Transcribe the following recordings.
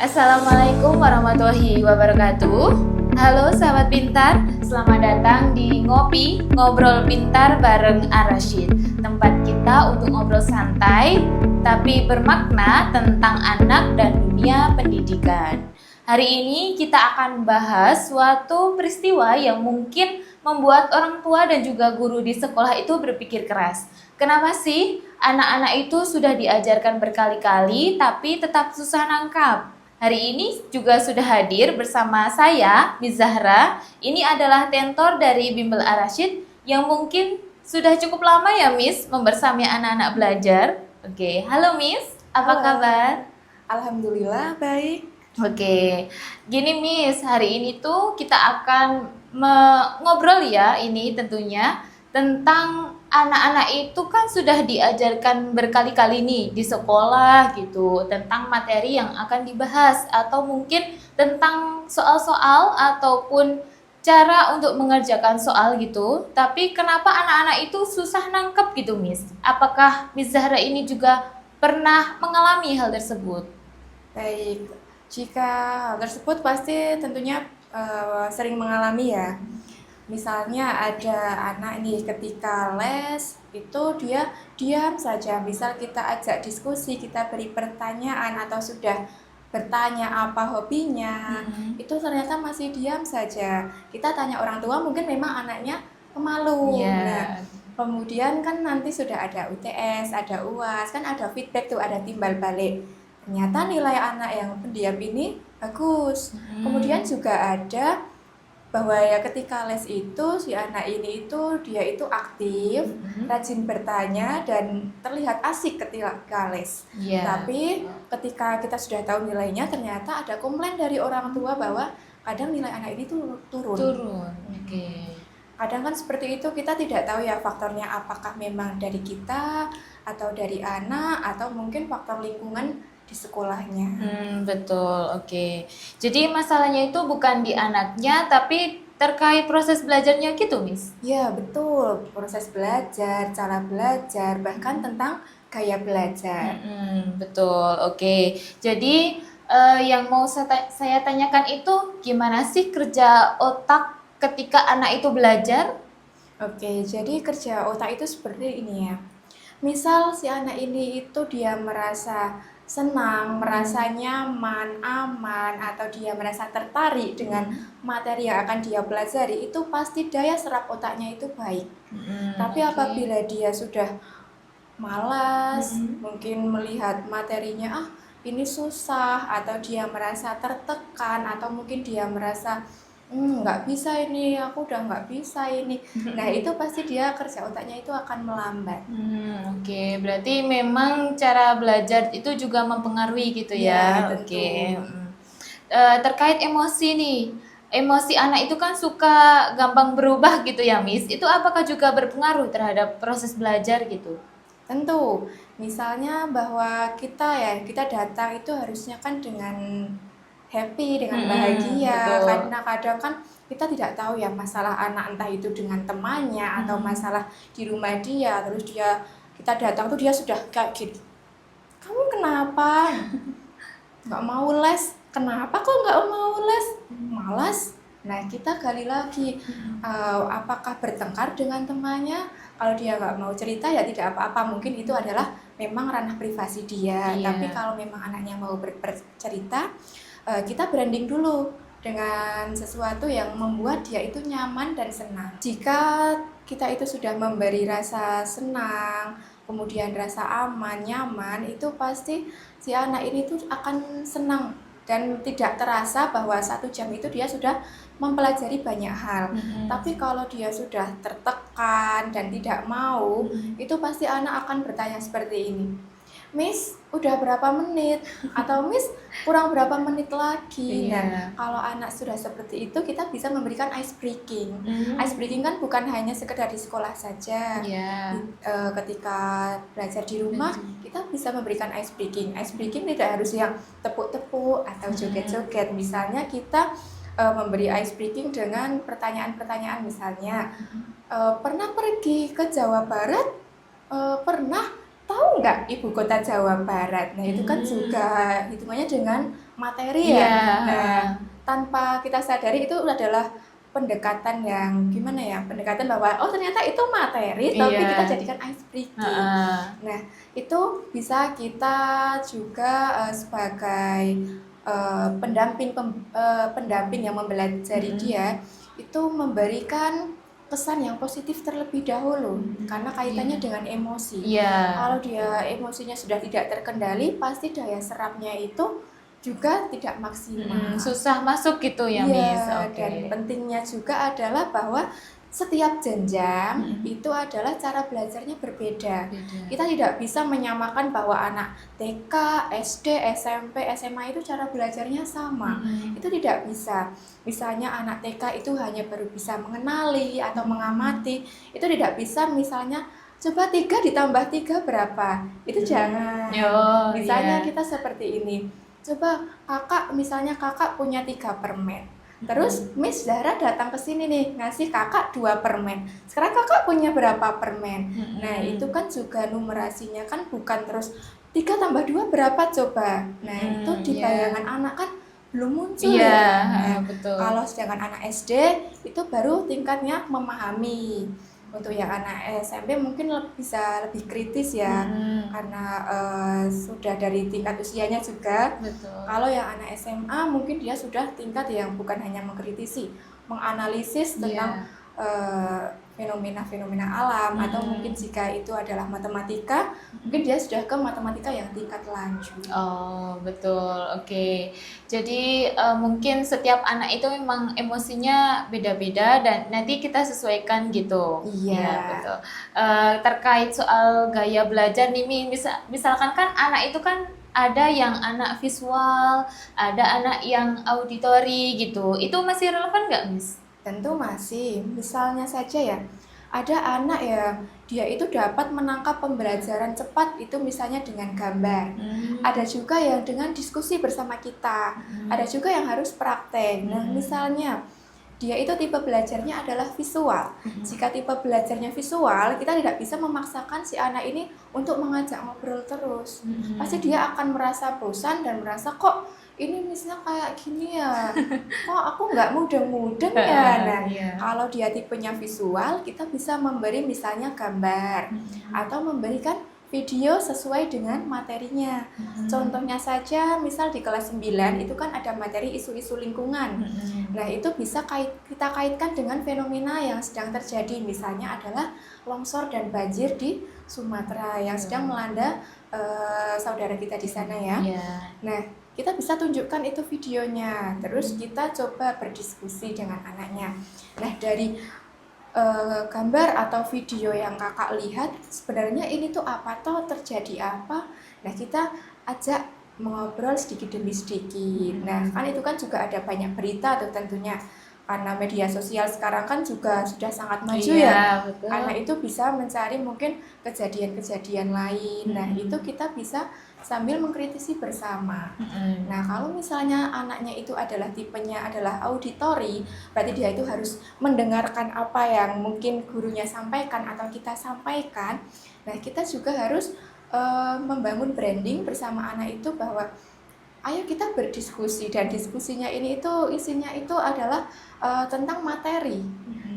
Assalamualaikum warahmatullahi wabarakatuh. Halo sahabat pintar, selamat datang di Ngopi Ngobrol Pintar bareng Ar-Rasyid. Tempat kita untuk ngobrol santai tapi bermakna tentang anak dan dunia pendidikan. Hari ini kita akan bahas suatu peristiwa yang mungkin membuat orang tua dan juga guru di sekolah itu berpikir keras. Kenapa sih anak-anak itu sudah diajarkan berkali-kali tapi tetap susah nangkap? Hari ini juga sudah hadir bersama saya, Miss Zahra. Ini adalah tentor dari Bimbel Ar-Rasyid yang mungkin sudah cukup lama ya Miss membersamai anak-anak belajar. Oke, halo Miss, apa Halo. kabar? Alhamdulillah baik. Oke, gini Miss, hari ini tuh kita akan ngobrol ya ini tentunya tentang anak-anak itu kan sudah diajarkan berkali-kali nih di sekolah gitu tentang materi yang akan dibahas atau mungkin tentang soal-soal ataupun cara untuk mengerjakan soal gitu. Tapi kenapa anak-anak itu susah nangkep gitu Miss? Apakah Miss Zahra ini juga pernah mengalami hal tersebut? Baik. Jika hal tersebut pasti tentunya sering mengalami ya. Misalnya ada anak nih ketika les itu dia diam saja. Misal kita ajak diskusi, kita beri pertanyaan atau sudah bertanya apa hobinya, itu ternyata masih diam saja. Kita tanya orang tua mungkin memang anaknya pemalu. Iya. Nah, kemudian kan nanti sudah ada UTS, ada UAS, kan ada feedback tuh, ada timbal balik. Ternyata nilai anak yang pendiam ini bagus. Kemudian juga ada bahwa ya ketika les itu si anak ini itu dia itu aktif, rajin bertanya dan terlihat asik ketika les. Iya. Tapi ketika kita sudah tahu nilainya ternyata ada komplain dari orang tua bahwa kadang nilai anak ini tuh turun. Oke. Kadang kan seperti itu, kita tidak tahu ya faktornya apakah memang dari kita atau dari anak atau mungkin faktor lingkungan di sekolahnya. Betul, oke. Jadi masalahnya itu bukan di anaknya, tapi terkait proses belajarnya gitu, Miss? Ya betul, proses belajar, cara belajar, bahkan tentang gaya belajar. Betul, oke. Jadi yang mau saya tanyakan itu gimana sih kerja otak ketika anak itu belajar? Oke, jadi kerja otak itu seperti ini ya. Misal si anak ini itu dia merasa senang, merasa nyaman, aman, atau dia merasa tertarik dengan materi yang akan dia pelajari, itu pasti daya serap otaknya itu baik. Tapi Oke. apabila dia sudah malas, mungkin melihat materinya, ini susah, atau dia merasa tertekan, atau mungkin dia merasa nggak bisa ini, aku udah nggak bisa ini. Nah itu pasti dia kerja otaknya itu akan melambat. Oke, berarti memang cara belajar itu juga mempengaruhi gitu Ya, ya. tentu. Oke. Terkait emosi nih, emosi anak itu kan suka gampang berubah gitu ya, Miss. Itu apakah juga berpengaruh terhadap proses belajar gitu? Tentu, misalnya bahwa kita datang itu harusnya kan dengan happy, dengan bahagia, Betul. karena kadang kan kita tidak tahu ya masalah anak entah itu dengan temannya atau masalah di rumah dia, terus kita datang tuh dia sudah kayak gini, kamu kenapa? Nggak mau les? Kenapa kok nggak mau les? Malas? Nah kita gali lagi, apakah bertengkar dengan temannya? Kalau dia nggak mau cerita ya tidak apa-apa, mungkin itu adalah memang ranah privasi dia. Iya. Tapi kalau memang anaknya mau bercerita, kita branding dulu dengan sesuatu yang membuat dia itu nyaman dan senang. Jika kita itu sudah memberi rasa senang, kemudian rasa aman, nyaman, itu pasti si anak ini tuh akan senang dan tidak terasa bahwa 1 jam itu dia sudah mempelajari banyak hal. Tapi kalau dia sudah tertekan dan tidak mau, itu pasti anak akan bertanya seperti ini, Miss, udah berapa menit? Atau Miss, kurang berapa menit lagi? Iya. Nah, kalau anak sudah seperti itu, kita bisa memberikan ice breaking. Ice breaking kan bukan hanya sekedar di sekolah saja. Iya. Ketika belajar di rumah, kita bisa memberikan ice breaking. Ice breaking tidak harus yang tepuk-tepuk atau joget-joget. Misalnya kita memberi ice breaking dengan pertanyaan-pertanyaan, misalnya pernah pergi ke Jawa Barat? Pernah. tahu nggak ibu kota Jawa Barat? Nah itu kan juga hitungannya dengan materi ya. Iya. Nah tanpa kita sadari itu adalah pendekatan yang gimana ya? Pendekatan bahwa oh ternyata itu materi, tapi Iya. kita jadikan ice breaking. Nah itu bisa kita juga sebagai pendamping yang mempelajari dia itu memberikan kesan yang positif terlebih dahulu karena kaitannya dengan emosi. Iya. Kalau dia emosinya sudah tidak terkendali, pasti daya serapnya itu juga tidak maksimal. Susah masuk gitu ya, Iya, Miss. Oke. dan pentingnya juga adalah bahwa setiap jenjang itu adalah cara belajarnya berbeda. Kita tidak bisa menyamakan bahwa anak TK, SD, SMP, SMA itu cara belajarnya sama. Itu tidak bisa. Misalnya anak TK itu hanya baru bisa mengenali atau mengamati. Itu tidak bisa misalnya coba 3 ditambah 3 berapa? Itu jangan. Misalnya kita seperti ini. Coba misalnya kakak punya 3 permen. Terus Miss Zahra datang ke sini nih, ngasih kakak 2 permen. Sekarang kakak punya berapa permen? Nah itu kan juga numerasinya kan bukan terus 3 tambah 2 berapa coba? Nah itu di bayangan anak kan belum muncul ya. Nah, betul. kalau sedangkan anak SD itu baru tingkatnya memahami. Untuk yang anak SMP mungkin bisa lebih kritis ya, karena sudah dari tingkat usianya juga. Betul. Kalau yang anak SMA mungkin dia sudah tingkat yang bukan hanya mengkritisi, menganalisis tentang fenomena-fenomena alam, atau mungkin jika itu adalah matematika, mungkin dia sudah ke matematika yang tingkat lanjut. Oh, betul. Oke. Jadi mungkin setiap anak itu memang emosinya beda-beda dan nanti kita sesuaikan gitu. Iya. Ya, betul. Terkait soal gaya belajar nih, misalkan kan anak itu kan ada yang anak visual, ada anak yang auditori gitu. Itu masih relevan nggak, Miss? Tentu masih. Misalnya saja ya, ada anak ya, dia itu dapat menangkap pembelajaran cepat itu misalnya dengan gambar. Ada juga yang dengan diskusi bersama kita. Ada juga yang harus praktek. Nah, misalnya dia itu tipe belajarnya adalah visual. Jika tipe belajarnya visual, kita tidak bisa memaksakan si anak ini untuk mengajak ngobrol terus. Pasti dia akan merasa bosan dan merasa kok ini misalnya kayak gini ya, kok aku nggak mudeng-mudeng ya. Nah, kalau dia tipenya visual, kita bisa memberi misalnya gambar atau memberikan video sesuai dengan materinya. Contohnya saja, misal di kelas 9 itu kan ada materi isu-isu lingkungan. Nah, itu bisa kita kaitkan dengan fenomena yang sedang terjadi. Misalnya adalah longsor dan banjir di Sumatera yang sedang melanda saudara kita di sana ya. Nah, kita bisa tunjukkan itu videonya, terus kita coba berdiskusi dengan anaknya. Nah, dari gambar atau video yang kakak lihat, sebenarnya ini tuh apa toh, terjadi apa? Nah, kita ajak mengobrol sedikit demi sedikit. Nah, kan itu kan juga ada banyak berita tuh tentunya. Karena media sosial sekarang kan juga sudah sangat maju ya. Betul. Anak itu bisa mencari mungkin kejadian-kejadian lain. Nah, itu kita bisa sambil mengkritisi bersama. Nah, kalau misalnya anaknya itu adalah tipenya adalah auditori, berarti dia itu harus mendengarkan apa yang mungkin gurunya sampaikan atau kita sampaikan. Nah, kita juga harus membangun branding bersama anak itu bahwa ayo kita berdiskusi, dan diskusinya ini itu isinya itu adalah tentang materi.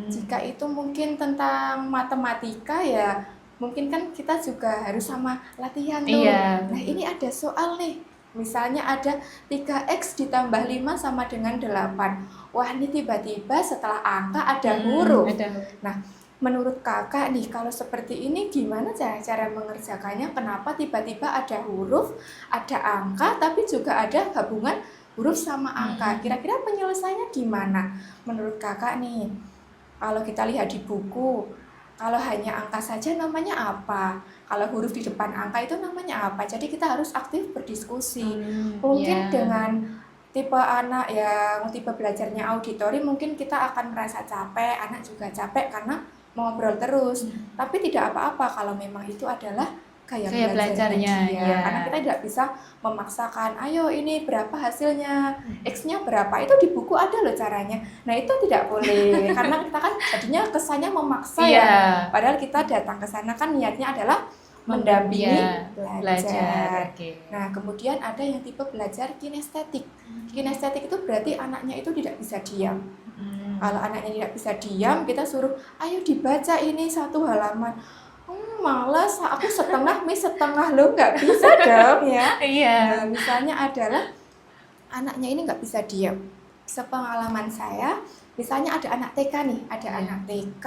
Jika itu mungkin tentang matematika ya mungkin kan kita juga harus sama latihan tuh. Nah, ini ada soal nih. Misalnya ada 3x ditambah 5 sama dengan 8. Wah, ini tiba-tiba setelah angka ada huruf. Nah, menurut kakak nih, kalau seperti ini gimana cara mengerjakannya? Kenapa tiba-tiba ada huruf, ada angka, tapi juga ada gabungan huruf sama angka? Kira-kira penyelesaiannya gimana? Menurut kakak nih, kalau kita lihat di buku, kalau hanya angka saja namanya apa? Kalau huruf di depan angka itu namanya apa? Jadi kita harus aktif berdiskusi. Mungkin dengan tipe anak yang tipe belajarnya auditori, mungkin kita akan merasa capek, anak juga capek karena mengobrol terus. Tapi tidak apa-apa kalau memang itu adalah gaya belajarnya dia. Karena kita tidak bisa memaksakan, ayo ini berapa hasilnya, X-nya berapa, itu di buku ada loh caranya. Nah, itu tidak boleh, karena kita kan jadinya kesannya memaksa ya. Padahal kita datang ke sana kan niatnya adalah mendampingi Ya, belajar. Oke. Nah, kemudian ada yang tipe belajar kinestetik. Kinestetik itu berarti anaknya itu tidak bisa diam. Kalau anaknya tidak bisa diam, kita suruh, ayo dibaca ini 1 halaman. Malas, aku setengah, setengah lo nggak bisa dong ya. Iya. Nah, misalnya adalah anaknya ini nggak bisa diam. Sepengalaman saya, misalnya ada anak TK nih, ada anak TK,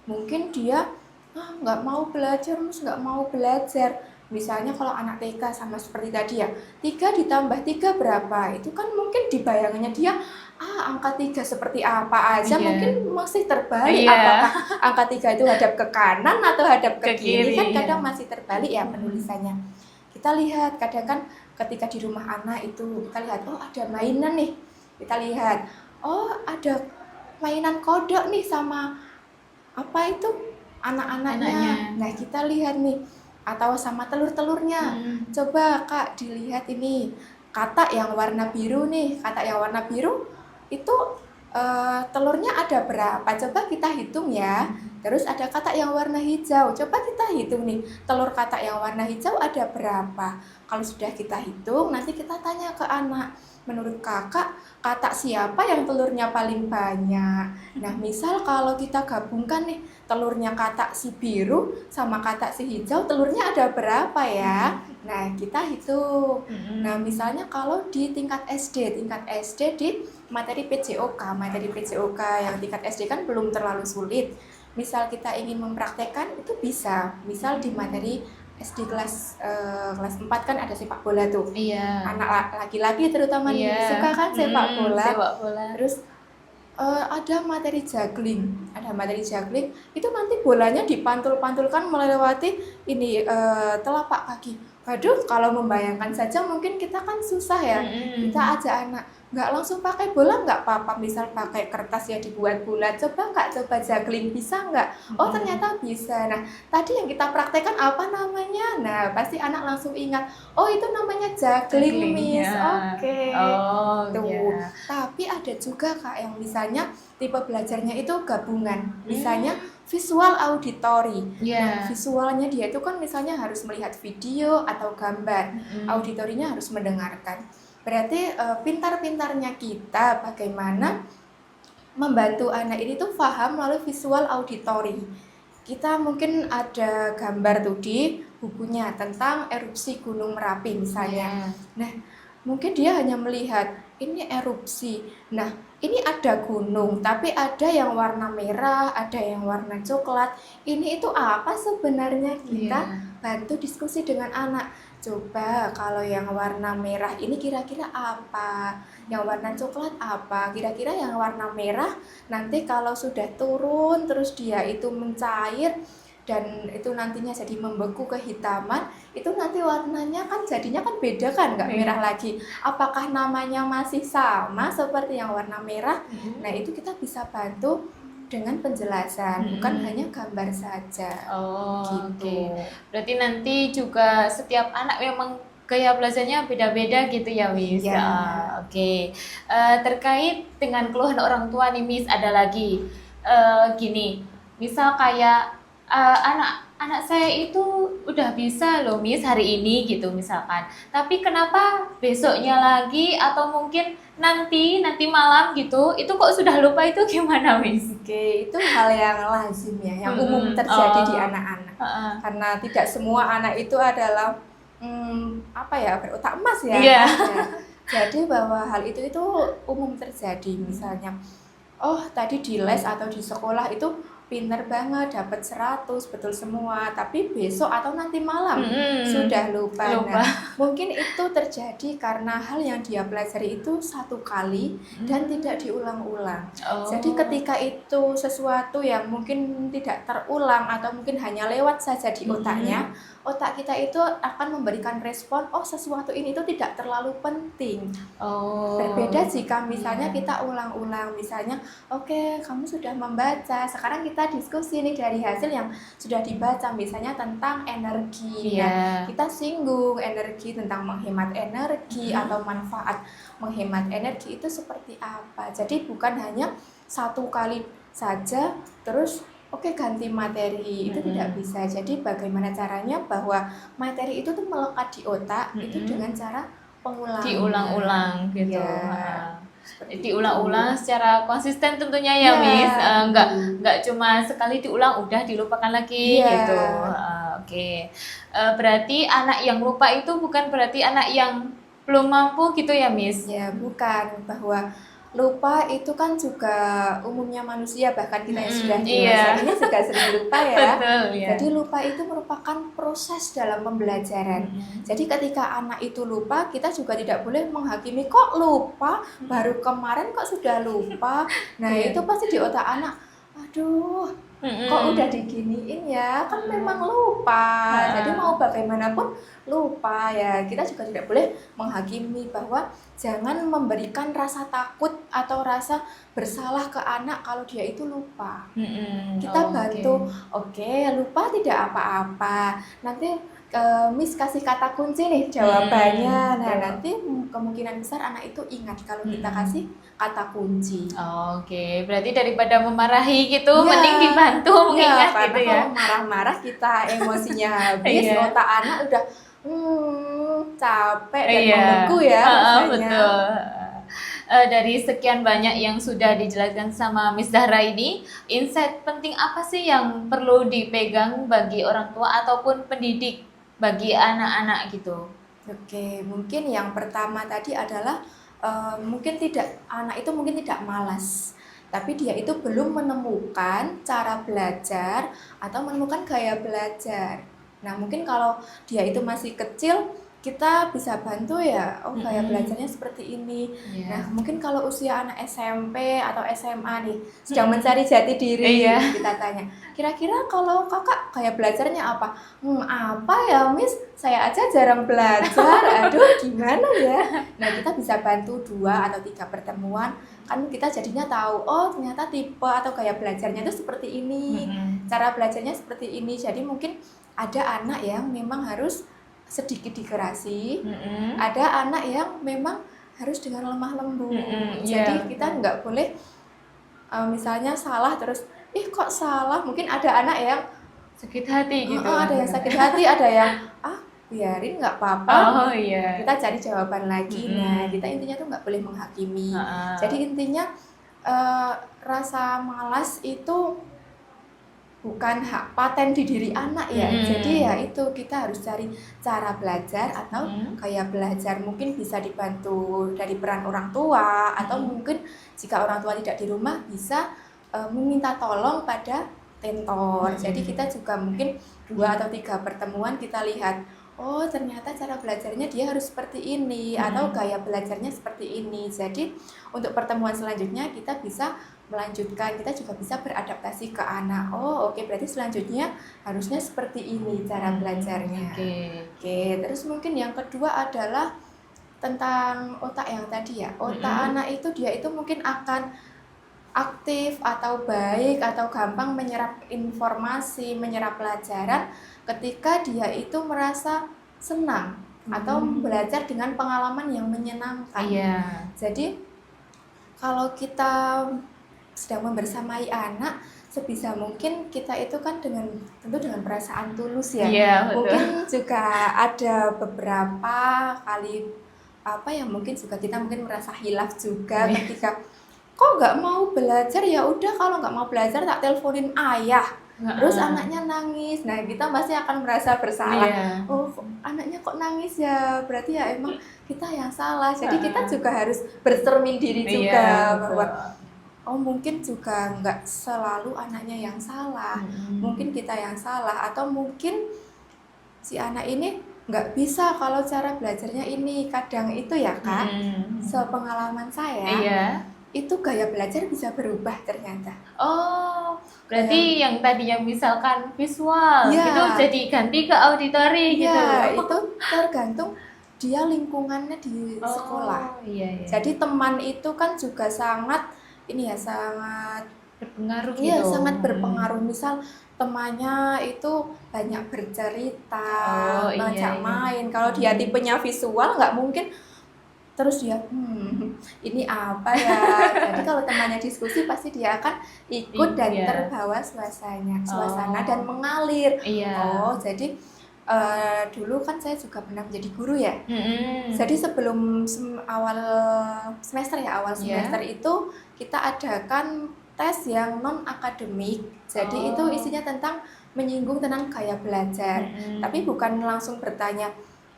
mungkin dia nggak mau belajar, nggak mau belajar. Misalnya kalau anak TK sama seperti tadi ya, 3 ditambah 3 berapa? Itu kan mungkin di bayangannya dia, angka 3 seperti apa aja, mungkin masih terbalik. Apakah angka 3 itu hadap ke kanan atau hadap ke kiri? Kan kadang masih terbalik ya penulisannya. Kita lihat, kadang kan ketika di rumah anak itu, kita lihat, ada mainan nih. Kita lihat, ada mainan kodok nih sama apa itu anak-anaknya. Nah, kita lihat nih, atau sama telur-telurnya. Coba Kak dilihat ini, katak yang warna biru nih, katak yang warna biru itu telurnya ada berapa? Coba kita hitung ya. Terus ada katak yang warna hijau, coba kita hitung nih, telur katak yang warna hijau ada berapa? Kalau sudah kita hitung, nanti kita tanya ke anak, menurut kakak, katak siapa yang telurnya paling banyak? Nah, misal kalau kita gabungkan nih, telurnya katak si biru sama katak si hijau, telurnya ada berapa ya? Nah, kita hitung. Nah, misalnya kalau di tingkat SD di materi PJOK yang tingkat SD kan belum terlalu sulit. Misal kita ingin mempraktekkan, itu bisa. Misal di materi SD kelas 4 kan ada sepak bola tuh. Iya. Anak laki-laki terutama suka kan sepak bola. Terus ada materi juggling. Itu nanti bolanya dipantul-pantulkan melewati ini telapak kaki. Aduh, kalau membayangkan saja mungkin kita kan susah ya. Kita ajak anak, nggak langsung pakai bola nggak apa-apa, misal pakai kertas ya dibuat bulat. Coba juggling, bisa nggak? Oh, ternyata bisa. Nah, tadi yang kita praktekkan apa namanya? Nah, pasti anak langsung ingat, oh itu namanya juggling, Miss. Oke. Tuh. Tapi ada juga Kak yang misalnya tipe belajarnya itu gabungan. Misalnya visual auditory. Nah, visualnya dia itu kan misalnya harus melihat video atau gambar. Auditorinya harus mendengarkan. Berarti pintar-pintarnya kita bagaimana membantu anak ini tuh paham melalui visual auditory. Kita mungkin ada gambar tuh di bukunya tentang erupsi Gunung Merapi misalnya. Nah, mungkin dia hanya melihat ini erupsi. Nah, ini ada gunung, tapi ada yang warna merah, ada yang warna coklat. Ini itu apa sebenarnya? Kita bantu diskusi dengan anak. Coba kalau yang warna merah ini kira-kira apa? Yang warna coklat apa? Kira-kira yang warna merah nanti kalau sudah turun terus dia itu mencair dan itu nantinya jadi membeku kehitaman, itu nanti warnanya kan jadinya kan beda kan, nggak merah lagi. Apakah namanya masih sama seperti yang warna merah? Nah, itu kita bisa bantu dengan penjelasan, bukan hanya gambar saja. Gitu. Berarti nanti juga setiap anak memang gaya belajarnya beda-beda gitu ya, Miss. Oke. Terkait dengan keluhan orang tua nih, Miss, ada lagi gini. Misal kayak anak saya itu udah bisa loh, Miss, hari ini gitu misalkan. Tapi kenapa besoknya lagi atau mungkin nanti malam gitu, itu kok sudah lupa, itu gimana, Miss? Oke, itu hal yang lazim ya, yang umum terjadi di anak-anak. Karena tidak semua anak itu adalah berotak emas ya. Jadi bahwa hal itu umum terjadi. Misalnya, tadi di les atau di sekolah itu pinter banget, dapat 100, betul semua, tapi besok atau nanti malam sudah lupa. Nah, mungkin itu terjadi karena hal yang dia pelajari itu 1 kali dan tidak diulang-ulang. Jadi ketika itu sesuatu yang mungkin tidak terulang atau mungkin hanya lewat saja di otaknya, otak kita itu akan memberikan respon, sesuatu ini itu tidak terlalu penting. Berbeda jika misalnya kita ulang-ulang, misalnya, oke, kamu sudah membaca, sekarang kita diskusi nih dari hasil yang sudah dibaca, misalnya tentang energi. Nah, kita singgung energi, tentang menghemat energi atau manfaat menghemat energi itu seperti apa. Jadi bukan hanya 1 kali saja terus oke ganti materi, itu tidak bisa. Jadi bagaimana caranya bahwa materi itu tuh melekat di otak itu dengan cara pengulangan. Diulang-ulang gitu. Ya, seperti Diulang-ulang itu. secara konsisten tentunya ya, Ya, Miss. Nggak betul. nggak cuma sekali diulang udah dilupakan lagi Iya. gitu. Oke. Berarti anak yang lupa itu bukan berarti anak yang belum mampu gitu ya, Miss? Ya, bukan, bahwa lupa itu kan juga umumnya manusia, bahkan kita yang sudah dewasa Iya. ini juga sering lupa ya. Betul ya. Jadi lupa itu merupakan proses dalam pembelajaran. Jadi ketika anak itu lupa, kita juga tidak boleh menghakimi, kok lupa, baru kemarin kok sudah lupa. Nah Iya. itu pasti di otak anak, aduh kok udah diginiin ya, kan memang lupa. Jadi mau bagaimanapun lupa ya. Kita juga tidak boleh menghakimi, bahwa jangan memberikan rasa takut atau rasa bersalah ke anak kalau dia itu lupa. Kita bantu, oke, lupa tidak apa-apa. Nanti Miss kasih kata kunci nih jawabannya. Nah, nanti kemungkinan besar anak itu ingat kalau kita kasih kata kunci. Oke, berarti daripada memarahi gitu, Ya, mending dibantu mengingat karena gitu ya. kalau marah-marah kita emosinya habis, Iya. otak anak udah capek dan Iya. membeku ya rasanya. Betul. Dari sekian banyak yang sudah dijelaskan sama Miss Zahra ini, insight penting apa sih yang perlu dipegang bagi orang tua ataupun pendidik bagi anak-anak gitu? Oke, mungkin yang pertama tadi adalah mungkin anak itu mungkin tidak malas, tapi dia itu belum menemukan cara belajar atau menemukan gaya belajar. Nah, mungkin kalau dia itu masih kecil, kita bisa bantu ya, gaya belajarnya seperti ini. Nah, mungkin kalau usia anak SMP atau SMA nih, sedang mencari jati diri, kita tanya, kira-kira kalau kakak gaya belajarnya apa? Apa ya, Miss? Saya aja jarang belajar, aduh gimana ya? Nah, kita bisa bantu 2 atau 3 pertemuan, kan kita jadinya tahu, oh ternyata tipe atau gaya belajarnya itu seperti ini, cara belajarnya seperti ini. Jadi mungkin ada anak yang memang harus sedikit dikerasi, ada anak yang memang harus dengan lemah lembut. Jadi kita nggak boleh misalnya salah terus, kok salah? Mungkin ada anak yang sakit hati gitu. ada yang sakit hati, ada yang biarin nggak apa-apa. Kita cari jawaban lagi. Nah, kita intinya tuh nggak boleh menghakimi. Jadi intinya rasa malas itu bukan hak paten di diri anak ya. Jadi ya itu, kita harus cari cara belajar atau gaya belajar. Mungkin bisa dibantu dari peran orang tua, atau mungkin jika orang tua tidak di rumah bisa meminta tolong pada tentor. Jadi kita juga mungkin 2 atau 3 pertemuan kita lihat, oh ternyata cara belajarnya dia harus seperti ini, atau gaya belajarnya seperti ini. Jadi untuk pertemuan selanjutnya kita bisa melanjutkan, kita juga bisa beradaptasi ke anak. Oke, berarti selanjutnya harusnya seperti ini cara belajarnya. Oke, terus mungkin yang kedua adalah tentang otak yang tadi ya. Otak anak itu dia itu mungkin akan aktif atau baik atau gampang menyerap informasi, menyerap pelajaran ketika dia itu merasa senang atau belajar dengan pengalaman yang menyenangkan. Jadi kalau kita sedang membersamai anak, sebisa mungkin kita itu kan tentu dengan perasaan tulus ya. Mungkin juga ada beberapa kali mungkin juga kita mungkin merasa hilaf juga ketika kok nggak mau belajar, ya udah kalau nggak mau belajar tak teleponin ayah. Terus anaknya nangis, nah kita pasti akan merasa bersalah. Anaknya kok nangis ya, berarti ya emang kita yang salah. Jadi kita juga harus bercermin diri juga bahwa mungkin juga nggak selalu anaknya yang salah, mungkin kita yang salah, atau mungkin si anak ini nggak bisa kalau cara belajarnya ini. Kadang itu ya Kak, sepengalaman saya, itu gaya belajar bisa berubah ternyata. Berarti yang tadinya misalkan visual itu jadi ganti ke auditori gitu. Itu tergantung dia lingkungannya di sekolah. Jadi teman itu kan juga sangat berpengaruh gitu. Sangat berpengaruh. Misal temannya itu banyak bercerita, banyak main. Kalau dia tipenya visual, nggak mungkin terus dia ini apa ya. Jadi kalau temannya diskusi pasti dia akan ikut dan Iya. terbawa suasana Oh. dan mengalir. Iya. Oh, jadi dulu kan saya juga pernah menjadi guru ya. Mm-mm. Jadi sebelum awal semester Iya. semester itu kita adakan tes yang non akademik. Jadi itu Oh. isinya tentang menyinggung tentang gaya belajar. Mm-mm. Tapi bukan langsung bertanya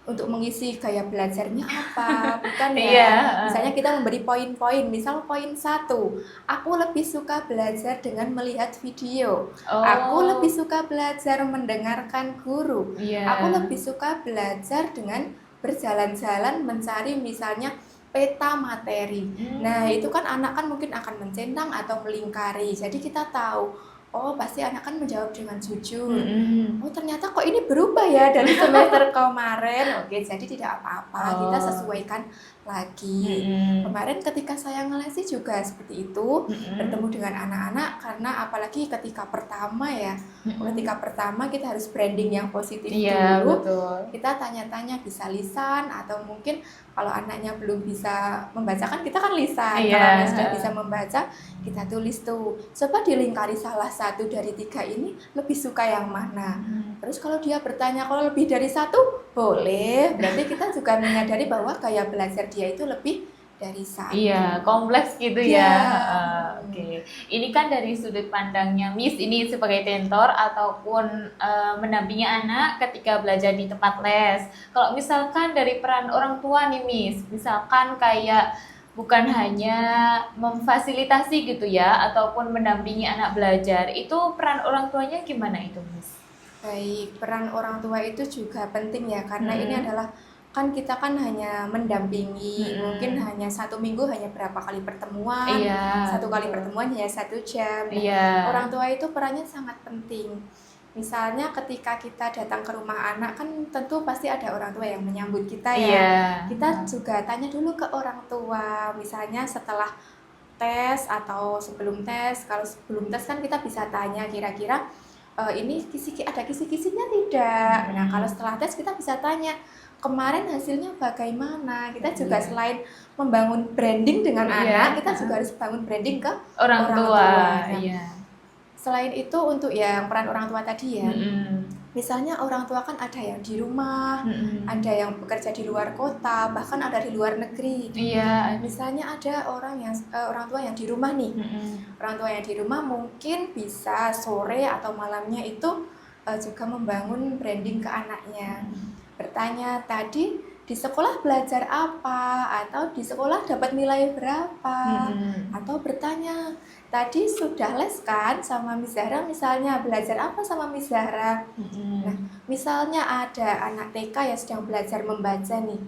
untuk mengisi gaya belajarnya apa, bukan ya. Iya. Misalnya kita memberi poin-poin, misal poin 1, aku lebih suka belajar dengan melihat video. Oh. Aku lebih suka belajar mendengarkan guru. Iya. Aku lebih suka belajar dengan berjalan-jalan mencari misalnya peta materi. Nah, itu kan anak kan mungkin akan mencentang atau melingkari. Jadi kita tahu, oh pasti anak kan menjawab dengan jujur. Mm-mm. Oh ternyata kok ini berubah ya dari semester kemarin. Oke, jadi tidak apa-apa, kita Oh. sesuaikan lagi. Mm-mm. Kemarin ketika saya ngelesi juga seperti itu, Mm-mm. bertemu dengan anak-anak karena apalagi ketika pertama ya. Mm-mm. Ketika pertama kita harus branding yang positif Iya, dulu. betul. Kita tanya-tanya bisa lisan atau mungkin kalau anaknya belum bisa membaca kan kita kan lisan. Iya. Kalau anak sudah bisa membaca, kita tulis tuh. Coba dilingkari salah satu dari 3 ini lebih suka yang mana. Terus kalau dia bertanya kalau lebih dari 1, boleh. Berarti kita juga menyadari bahwa gaya belajar dia itu lebih dari 1. Iya, kompleks gitu Iya. ya. Oke. Ini kan dari sudut pandangnya Miss ini sebagai tentor ataupun mendampingi anak ketika belajar di tempat les. Kalau misalkan dari peran orang tua nih Miss, misalkan kayak bukan hanya memfasilitasi gitu ya, ataupun mendampingi anak belajar, itu peran orang tuanya gimana itu Miss? Baik, peran orang tua itu juga penting ya karena ini Mm-mm. adalah kan kita kan hanya mendampingi, Mm-mm. mungkin hanya 1 minggu hanya berapa kali pertemuan, Iya. 1 kali pertemuan hanya 1 jam. Nah, Iya. orang tua itu perannya sangat penting. Misalnya ketika kita datang ke rumah anak kan tentu pasti ada orang tua yang menyambut kita ya. Iya. Kita juga tanya dulu ke orang tua, misalnya setelah tes atau sebelum tes. Kalau sebelum tes kan kita bisa tanya kira-kira ini ada kisi-kisinya tidak. Nah, kalau setelah tes kita bisa tanya kemarin hasilnya bagaimana. Kita juga Iya. selain membangun branding dengan Iya. anak, kita juga harus bangun branding ke Orang orang tua. tua. Nah, Iya. selain itu untuk yang peran orang tua tadi ya. Mm-mm. Misalnya orang tua kan ada yang di rumah, Mm-mm. ada yang bekerja di luar kota, bahkan ada di luar negeri. Iya. Misalnya ada orang tua yang di rumah nih. Mm-mm. Orang tua yang di rumah mungkin bisa sore atau malamnya itu juga membangun branding ke anaknya. Bertanya tadi di sekolah belajar apa atau di sekolah dapat nilai berapa. Mm-mm. Atau bertanya tadi sudah les kan sama Miss Zahra, misalnya belajar apa sama Miss Zahra. Mm-mm. Nah, misalnya ada anak TK yang sedang belajar membaca nih.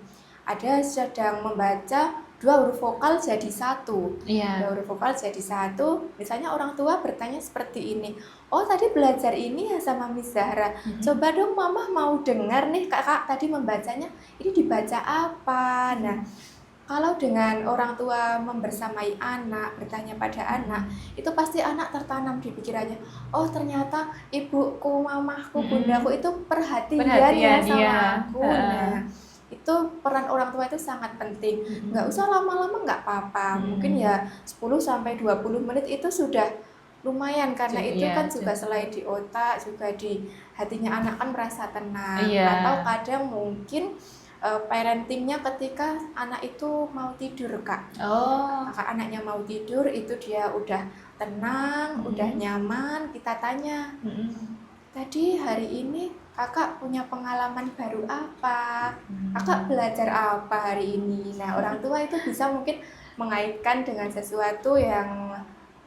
Ada sedang membaca 2 huruf vokal jadi 1. 2 Iya. huruf vokal jadi 1. Misalnya orang tua bertanya seperti ini. Oh, tadi belajar ini ya sama Miss Zahra. Mm-mm. Coba dong mama mau dengar nih kakak tadi membacanya. Ini dibaca apa? Nah, kalau dengan orang tua membersamai anak, bertanya pada anak, itu pasti anak tertanam di pikirannya. Oh, ternyata ibuku, mamahku, bundaku itu perhatian ya sama iya. aku. Nah, itu peran orang tua itu sangat penting. Nggak usah lama-lama, nggak apa-apa. Mungkin ya 10-20 menit itu sudah lumayan karena itu Iya, kan juga selain di otak, juga di hatinya anak kan merasa tenang. Iya. Atau kadang mungkin parentingnya ketika anak itu mau tidur Kak. Oh. Maka anaknya mau tidur itu dia udah tenang, udah nyaman, kita tanya. Tadi hari ini kakak punya pengalaman baru apa? Kakak belajar apa hari ini? Nah, orang tua itu bisa mungkin mengaitkan dengan sesuatu yang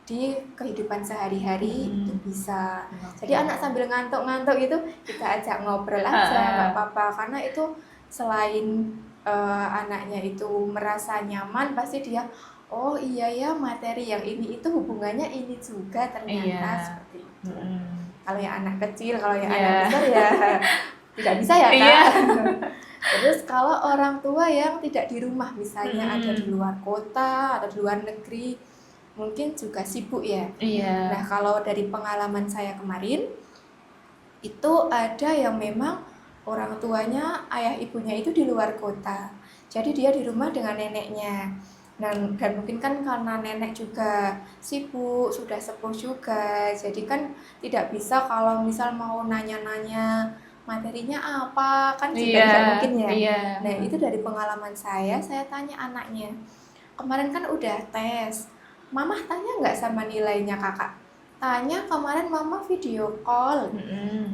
di kehidupan sehari-hari itu bisa. Jadi anak sambil ngantuk-ngantuk itu kita ajak ngobrol aja, nggak apa-apa. Karena itu selain anaknya itu merasa nyaman, pasti dia, oh iya ya materi yang ini itu hubungannya ini juga ternyata seperti itu. Kalau yang anak kecil, kalau yang anak besar ya tidak bisa ya Kak. Iya. Terus kalau orang tua yang tidak di rumah, misalnya ada di luar kota atau di luar negeri, mungkin juga sibuk ya. Iya. Nah, kalau dari pengalaman saya kemarin, itu ada yang memang orang tuanya, ayah ibunya itu di luar kota. Jadi dia di rumah dengan neneknya. Dan mungkin kan karena nenek juga sibuk, sudah sepuh juga, jadi kan tidak bisa kalau misal mau nanya-nanya materinya apa, kan juga Iya, tidak mungkin ya. iya. Nah, itu dari pengalaman saya tanya anaknya, kemarin kan udah tes, Mama tanya nggak sama nilainya kakak? Tanya, kemarin Mama video call,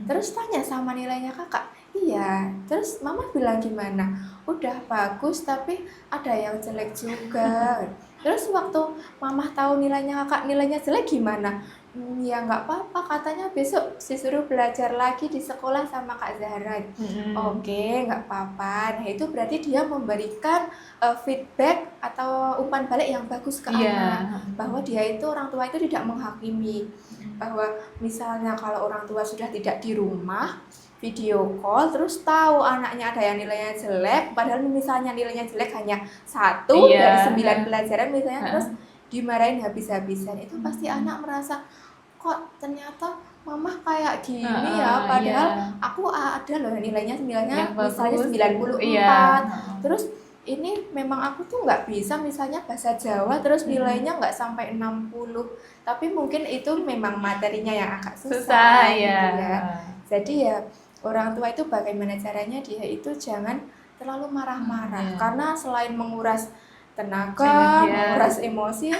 terus tanya sama nilainya kakak? Iya, terus Mama bilang gimana? Udah bagus tapi ada yang jelek juga. Terus waktu Mama tahu nilainya kakak nilainya jelek gimana? Ya nggak apa-apa, katanya besok disuruh belajar lagi di sekolah sama Kak Zahra. Oke, nggak apa-apa. Nah, itu berarti dia memberikan feedback atau umpan balik yang bagus ke anak, bahwa dia itu, orang tua itu tidak menghakimi, bahwa misalnya kalau orang tua sudah tidak di rumah, video call terus tahu anaknya ada yang nilainya jelek, padahal misalnya nilainya jelek hanya 1 dari 9 pelajaran misalnya, terus dimarahin habis-habisan, itu pasti anak merasa, kok ternyata Mama kayak gini ya, padahal aku ada loh nilainya misalnya 94. Terus ini memang aku tuh nggak bisa misalnya bahasa Jawa, terus nilainya nggak sampai 60, tapi mungkin itu memang materinya yang agak susah gitu ya. Jadi ya orang tua itu bagaimana caranya dia itu jangan terlalu marah-marah, karena selain menguras tenaga, menguras emosi,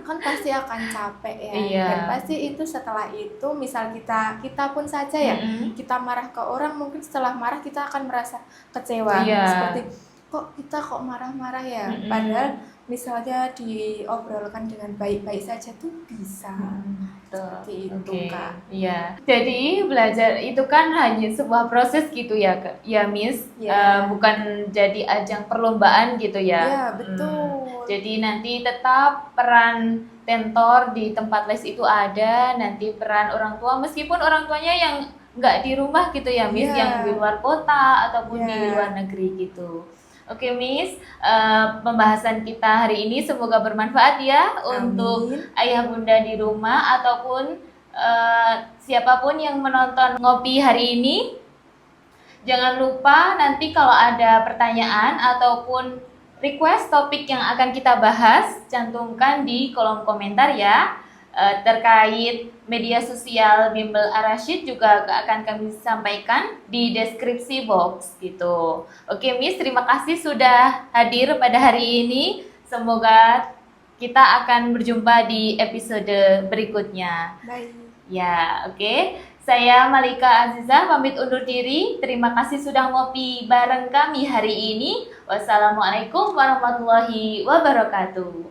kan pasti akan capek ya. Dan pasti itu setelah itu, misal kita pun saja ya, kita marah ke orang, mungkin setelah marah kita akan merasa kecewa, seperti kok marah-marah ya, padahal misalnya diobrolkan dengan baik-baik saja tuh bisa. Seperti itu, Kak. Iya. Jadi belajar itu kan hanya sebuah proses gitu ya, Miss. Bukan jadi ajang perlombaan gitu ya. Iya, betul. Jadi nanti tetap peran tentor di tempat les itu ada, nanti peran orang tua, meskipun orang tuanya yang nggak di rumah gitu ya, Miss, yang di luar kota ataupun di luar negeri gitu. Oke, Miss, pembahasan kita hari ini semoga bermanfaat ya. Amin. Untuk ayah bunda di rumah ataupun siapapun yang menonton ngopi hari ini. Jangan lupa nanti kalau ada pertanyaan ataupun request topik yang akan kita bahas, cantumkan di kolom komentar ya. Terkait media sosial Bimbel Ar-Rasyid juga akan kami sampaikan di deskripsi box gitu. Oke, Miss, terima kasih sudah hadir pada hari ini. Semoga kita akan berjumpa di episode berikutnya. Baik. Ya, oke. Saya Malika Azizah pamit undur diri. Terima kasih sudah ngopi bareng kami hari ini. Wassalamualaikum warahmatullahi wabarakatuh.